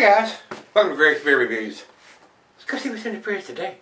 Hey guys, welcome to Gregsbeerreviews. Let's go see what's in the fridge today.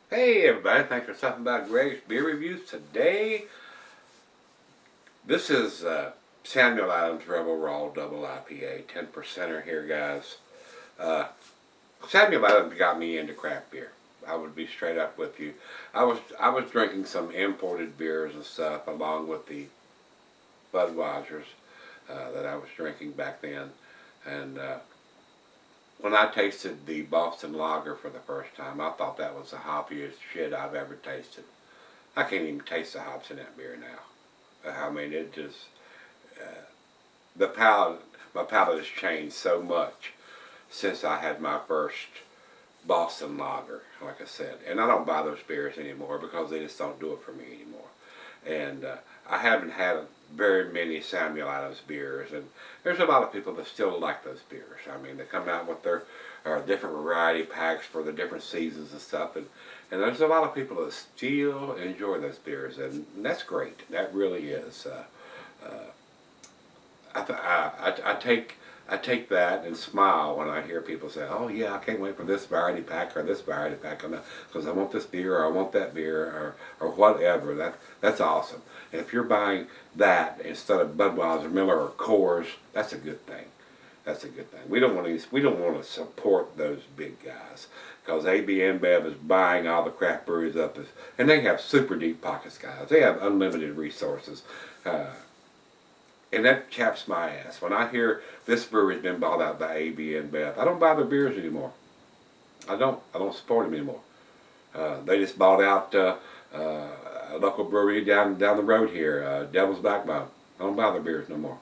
Hey everybody, thanks for stopping by Gregsbeerreviews today. This is Samuel Adams Rebel Raw Double IPA, 10%er here guys. Samuel Adams got me into craft beer. I would be straight up with you. I was drinking some imported beers and stuff along with the Budweisers that I was drinking back then. And when I tasted the Boston Lager for the first time, I thought that was the hoppiest shit I've ever tasted. I can't even taste the hops in that beer now. I mean, it just, my palate has changed so much since I had my first Boston Lager, like I said. And I don't buy those beers anymore because they just don't do it for me anymore. And I haven't had very many Samuel Adams beers, and there's a lot of people that still like those beers. I mean, they come out with their different variety packs for the different seasons and stuff, and there's a lot of people that still enjoy those beers, and that's great. That really is. I take that and smile when I hear people say, "Oh yeah, I can't wait for this variety pack or this variety pack because I want this beer or I want that beer or whatever." That's awesome. And if you're buying that instead of Budweiser, Miller, or Coors, that's a good thing. That's a good thing. We don't want to support those big guys because AB InBev is buying all the craft breweries up, and they have super deep pockets, guys. They have unlimited resources. And that chaps my ass. When I hear this brewery's been bought out by AB InBev, I don't buy their beers anymore. I don't support them anymore. They just bought out a local brewery down the road here, Devil's Backbone. I don't buy their beers no more.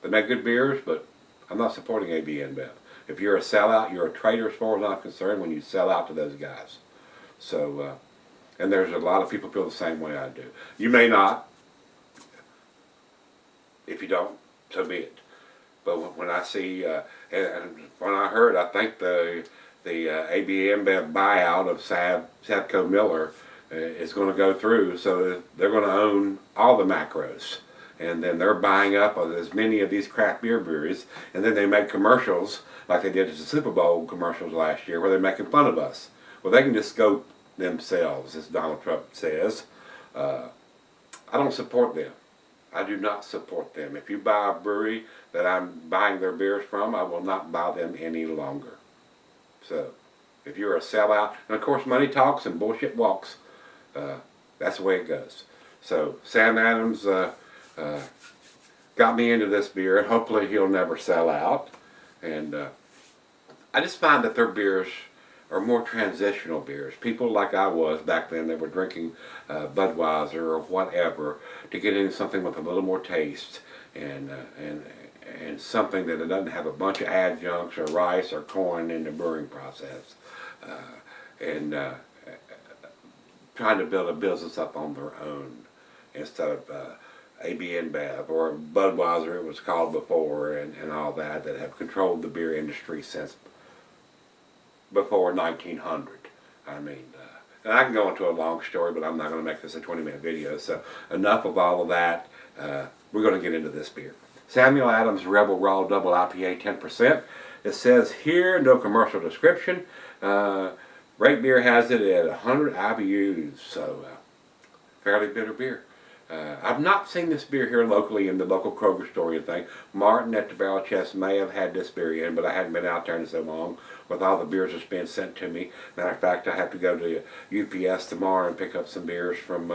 They make good beers, but I'm not supporting AB InBev. If you're a sellout, you're a traitor as far as I'm concerned when you sell out to those guys. So, and there's a lot of people feel the same way I do. You may not. If you don't, so be it. But when I see, and when I heard, I think the AB InBev buyout of Sabco Miller is going to go through, so they're going to own all the macros. And then they're buying up as many of these craft beer breweries, and then they make commercials like they did as the Super Bowl commercials last year where they're making fun of us. Well, they can just go themselves, as Donald Trump says. I don't support them. I do not support them. If you buy a brewery that I'm buying their beers from, I will not buy them any longer. So, if you're a sellout, and of course money talks and bullshit walks, that's the way it goes. So, Sam Adams got me into this beer, and hopefully he'll never sell out. And I just find that their beers are more transitional beers. People like I was back then that were drinking Budweiser or whatever to get into something with a little more taste and something that it doesn't have a bunch of adjuncts or rice or corn in the brewing process. Trying to build a business up on their own instead of AB InBev or Budweiser, it was called before, and all that have controlled the beer industry since before 1900. I mean, and I can go into a long story, but I'm not going to make this a 20-minute video, so enough of all of that. We're going to get into this beer. Samuel Adams Rebel Raw Double IPA, 10%. It says here, no commercial description. Rate Beer has it at 100 IBUs, so fairly bitter beer. I've not seen this beer here locally in the local Kroger store or anything. Martin at the Barrel Chest may have had this beer in, but I hadn't been out there in so long with all the beers that's been sent to me. Matter of fact, I have to go to UPS tomorrow and pick up some beers from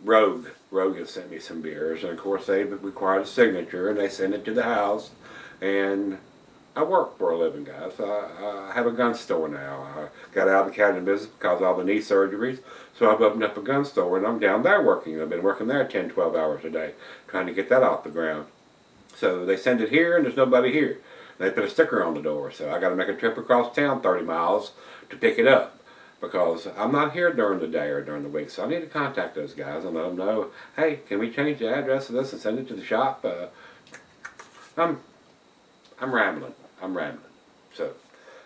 Rogue. Rogue has sent me some beers, and of course they required a signature, and they sent it to the house. And I work for a living, guys. I have a gun store now. I got out of the cabin business because of all the knee surgeries, so I've opened up a gun store, and I'm down there working. I've been working there 10, 12 hours a day, trying to get that off the ground. So they send it here, and there's nobody here. They put a sticker on the door, so I got to make a trip across town 30 miles to pick it up, because I'm not here during the day or during the week. So I need to contact those guys and let them know, hey, can we change the address of this and send it to the shop? I'm rambling. So,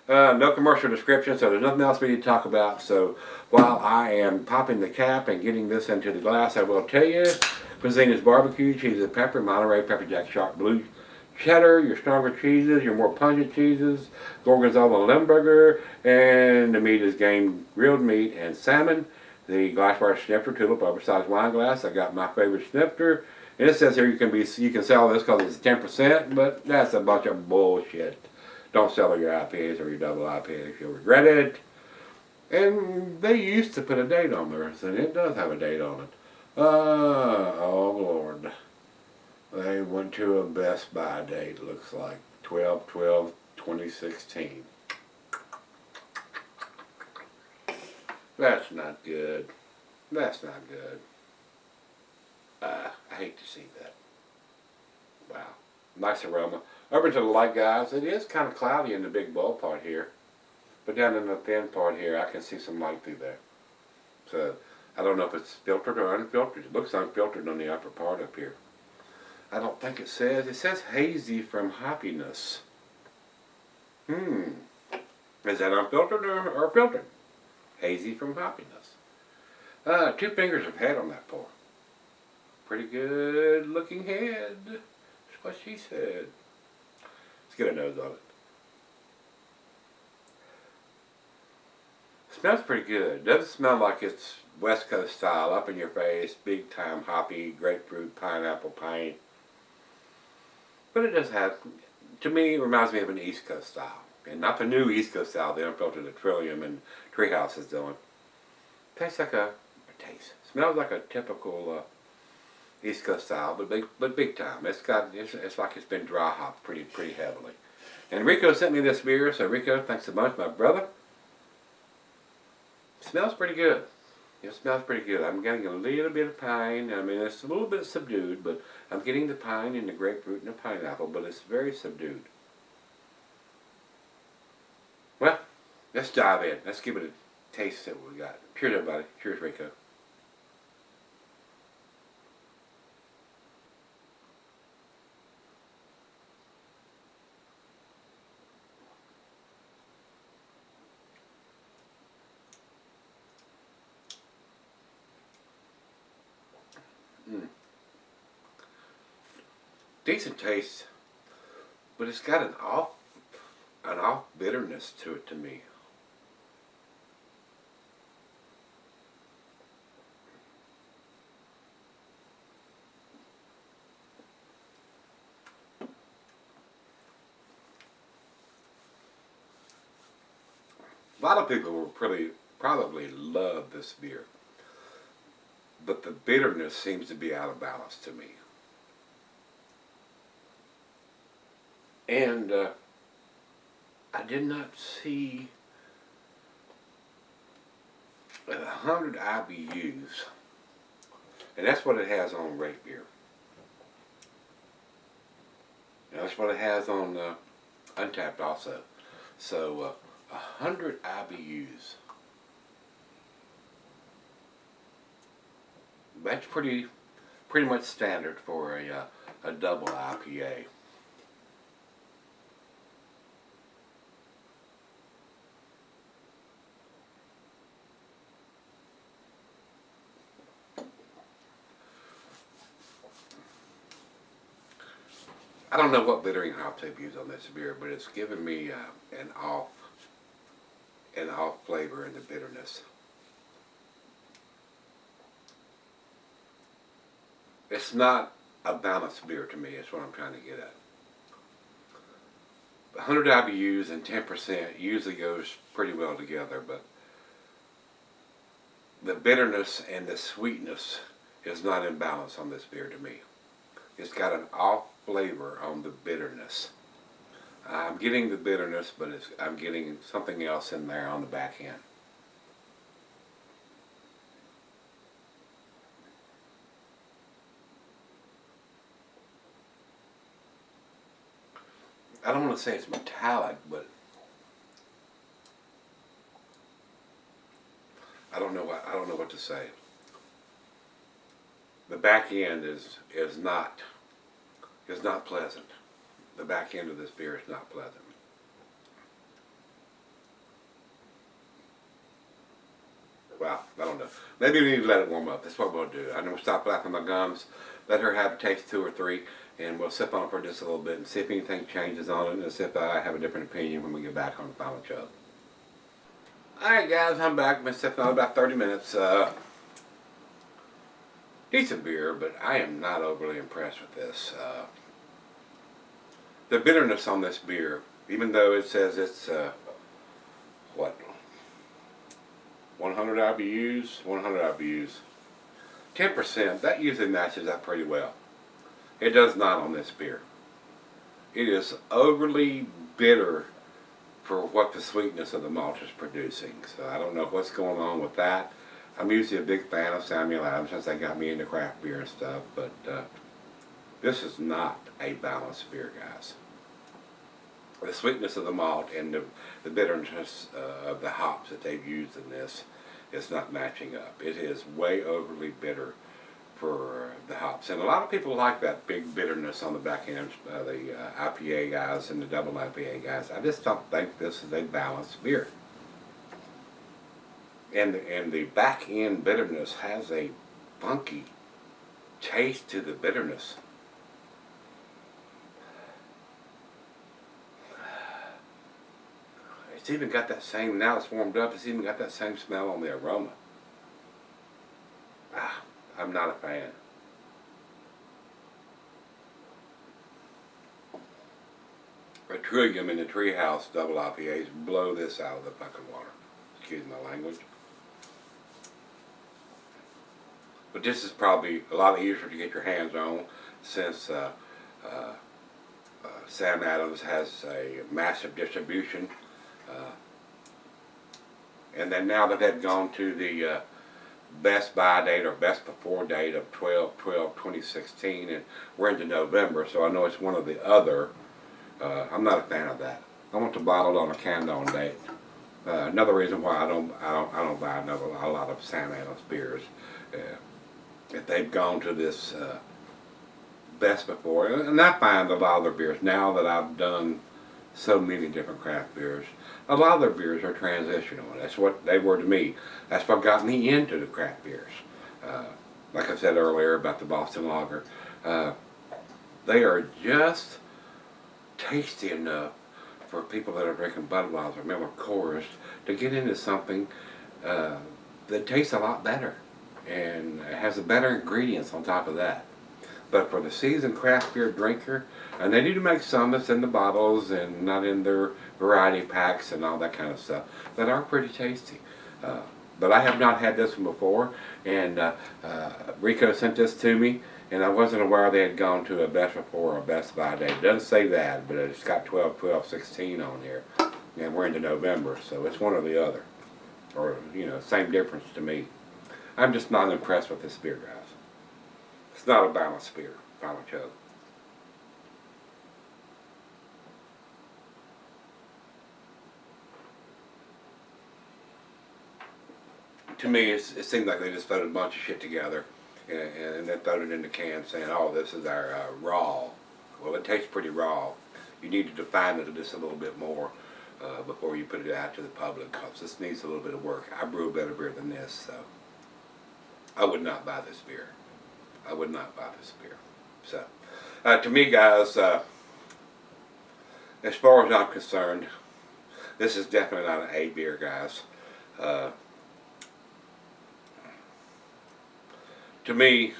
no commercial description, so there's nothing else we need to talk about. So, while I am popping the cap and getting this into the glass, I will tell you, cuisine is barbecue, cheese and pepper, Monterey, pepper jack, sharp, blue cheddar, your stronger cheeses, your more pungent cheeses, Gorgonzola Limburger, and the meat is game grilled meat and salmon. The glassware snifter, tulip, oversized wine glass. I got my favorite snifter. And it says here you can sell this because it's 10%, but that's a bunch of bullshit. Don't sell your IPAs or your double IPAs. You'll regret it. And they used to put a date on theirs, and it does have a date on it. Oh Lord. They went to a Best Buy date, looks like. 12/12/2016. That's not good. That's not good. I hate to see that. Wow. Nice aroma. Over to the light, guys. It is kind of cloudy in the big bowl part here. But down in the thin part here, I can see some light through there. So, I don't know if it's filtered or unfiltered. It looks unfiltered on the upper part up here. I don't think it says. It says hazy from hoppiness. Is that unfiltered or filtered? Hazy from hoppiness. 2 fingers of head on that pour. Pretty good looking head. That's what she said. Let's get a nose on it. Smells pretty good. Doesn't smell like it's West Coast style, up in your face, big time hoppy, grapefruit, pineapple, pine. But it does have, to me, it reminds me of an East Coast style. And not the new East Coast style, the unfiltered that Trillium and Treehouse is doing. Tastes like smells like a typical East Coast style, but big time. It's like it's been dry hopped pretty heavily. And Rico sent me this beer, so Rico, thanks a bunch, my brother. It smells pretty good. It smells pretty good. I'm getting a little bit of pine. I mean, it's a little bit subdued, but I'm getting the pine and the grapefruit and the pineapple, but it's very subdued. Well, let's dive in. Let's give it a taste of what we got. Cheers, everybody. Cheers, Rico. Decent taste, but it's got an off bitterness to it to me. A lot of people will probably love this beer, but the bitterness seems to be out of balance to me. And I did not see 100 IBUs, and that's what it has on Rate Beer. And that's what it has on Untapped also. So 100 IBUs. That's pretty much standard for a double IPA. I don't know what bittering hops they've used on this beer, but it's given me an off flavor in the bitterness. It's not a balanced beer to me, is what I'm trying to get at. 100 IBUs and 10% usually goes pretty well together, but the bitterness and the sweetness is not in balance on this beer to me. It's got an off flavor on the bitterness. I'm getting the bitterness, but I'm getting something else in there on the back end. I don't want to say it's metallic, but I don't know what to say. The back end is not pleasant. The back end of this beer is not pleasant. Well, I don't know. Maybe we need to let it warm up. That's what we'll do. I'm going to stop flapping my gums, let her have a taste 2 or 3, and we'll sip on it for just a little bit and see if anything changes on it, and see if I have a different opinion when we get back on the final chug. Alright guys, I'm back. I've been sipping on about 30 minutes. Decent beer, but I am not overly impressed with this. The bitterness on this beer, even though it says it's, what, 100 IBUs, 10%, that usually matches up pretty well. It does not on this beer. It is overly bitter for what the sweetness of the malt is producing. So I don't know what's going on with that. I'm usually a big fan of Samuel Adams since they got me into craft beer and stuff, but this is not a balanced beer, guys. The sweetness of the malt and the bitterness of the hops that they've used in this is not matching up. It is way overly bitter for the hops. And a lot of people like that big bitterness on the back end, the IPA guys and the double IPA guys. I just don't think this is a balanced beer. And the back end bitterness has a funky taste to the bitterness. It's even got that same, now it's warmed up, it's even got that same smell on the aroma. I'm not a fan. A Trillium and the Treehouse double IPAs blow this out of the fucking water. Excuse my language. But this is probably a lot easier to get your hands on since Sam Adams has a massive distribution. And then now that they've gone to the best by date or best before date of 12/12/2016, and we're into November, so I know it's one of the other. I'm not a fan of that. I want the bottled on a canned on date. Another reason why I don't buy a lot of Sam Adams beers. If they've gone to this best before, and I find a lot of their beers now that I've done so many different craft beers, a lot of their beers are transitional. That's what they were to me. That's what got me into the craft beers. Like I said earlier about the Boston Lager, they are just tasty enough for people that are drinking Budweiser, Miller Coors, to get into something that tastes a lot better and has a better ingredients on top of that. But for the seasoned craft beer drinker, and they need to make some that's in the bottles and not in their variety packs and all that kind of stuff, that are pretty tasty. But I have not had this one before, and Rico sent this to me, and I wasn't aware they had gone to a best before or a best by date. It doesn't say that, but it's got 12/12/16 on here, and we're into November, so it's one or the other, or you know, same difference to me. I'm just not impressed with this beer, guys. It's not a balanced beer. Final chug. To me, it seems like they just threw a bunch of shit together and then threw it in the can saying, oh, this is our raw. Well, it tastes pretty raw. You need to define it just a little bit more before you put it out to the public, because this needs a little bit of work. I brew a better beer than this, so I would not buy this beer. I would not buy this beer. So, to me, guys, as far as I'm concerned, this is definitely not an A beer, guys. To me,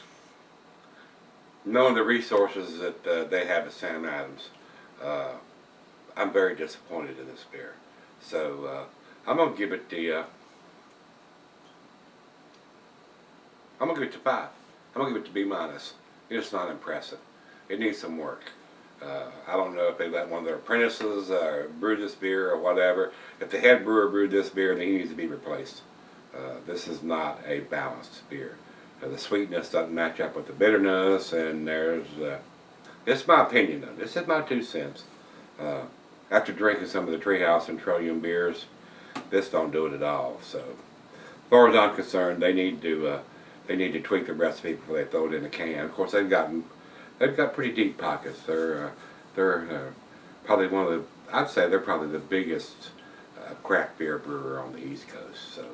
knowing the resources that they have at Sam Adams, uh, I'm very disappointed in this beer. So I'm gonna give it the I'm gonna give it to 5. I'm gonna give it to B minus. It's not impressive. It needs some work. I don't know if they let one of their apprentices brew this beer or whatever. If the head brewer brewed this beer, then he needs to be replaced. This is not a balanced beer. The sweetness doesn't match up with the bitterness, and it's my opinion though. This is my 2 cents. Uh, After drinking some of the Treehouse and Trillium beers, this don't do it at all. So, as far as I'm concerned, they need to tweak the recipe before they throw it in a can. Of course, they've got pretty deep pockets. They're probably one of the, I'd say they're probably the biggest craft beer brewer on the East Coast. So,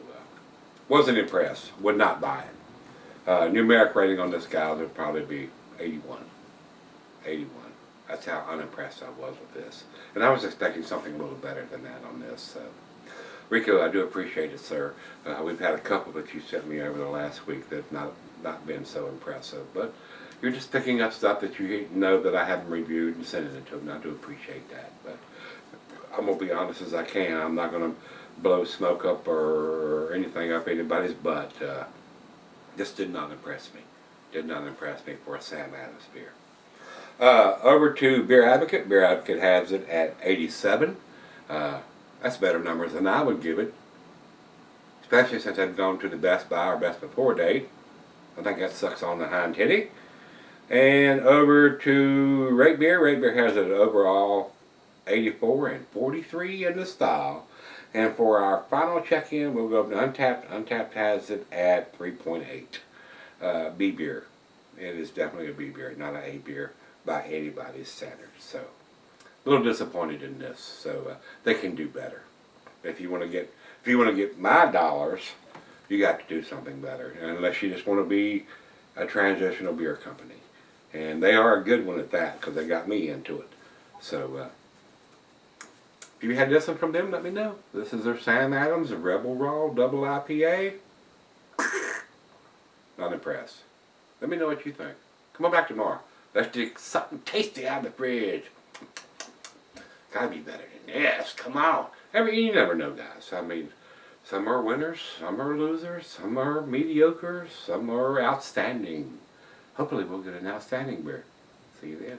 wasn't impressed. Would not buy it. Numeric rating on this guy would probably be 81. 81. That's how unimpressed I was with this. And I was expecting something a little better than that on this. Rico, I do appreciate it, sir. We've had a couple that you sent me over the last week that have not been so impressive. But you're just picking up stuff that you know that I haven't reviewed and sending it to them. And I do appreciate that. But I'm going to be honest as I can. I'm not going to blow smoke up or anything up anybody's butt. This did not impress me. Did not impress me for a Sam Adams beer. Over to Beer Advocate. Beer Advocate has it at 87. That's better numbers than I would give it, especially since I've gone to the Best Buy or Best Before date. I think that sucks on the hind titty. And over to Rate Beer. Rate Beer has it overall 84 and 43 in the style. And for our final check-in, we'll go to Untapped. Untapped has it at 3.8. B beer. It is definitely a B beer, not an A beer by anybody's standards. So, a little disappointed in this. So they can do better. If you want to get my dollars, you got to do something better. Unless you just want to be a transitional beer company, and they are a good one at that because they got me into it. So if you had this one from them, let me know. This is their Sam Adams Rebel Raw Double IPA. Not impressed. Let me know what you think. Come on back tomorrow. Let's do something tasty out of the fridge. Gotta be better than this. Come on. You never know, guys. I mean, some are winners, some are losers, some are mediocre, some are outstanding. Hopefully we'll get an outstanding beer. See you then.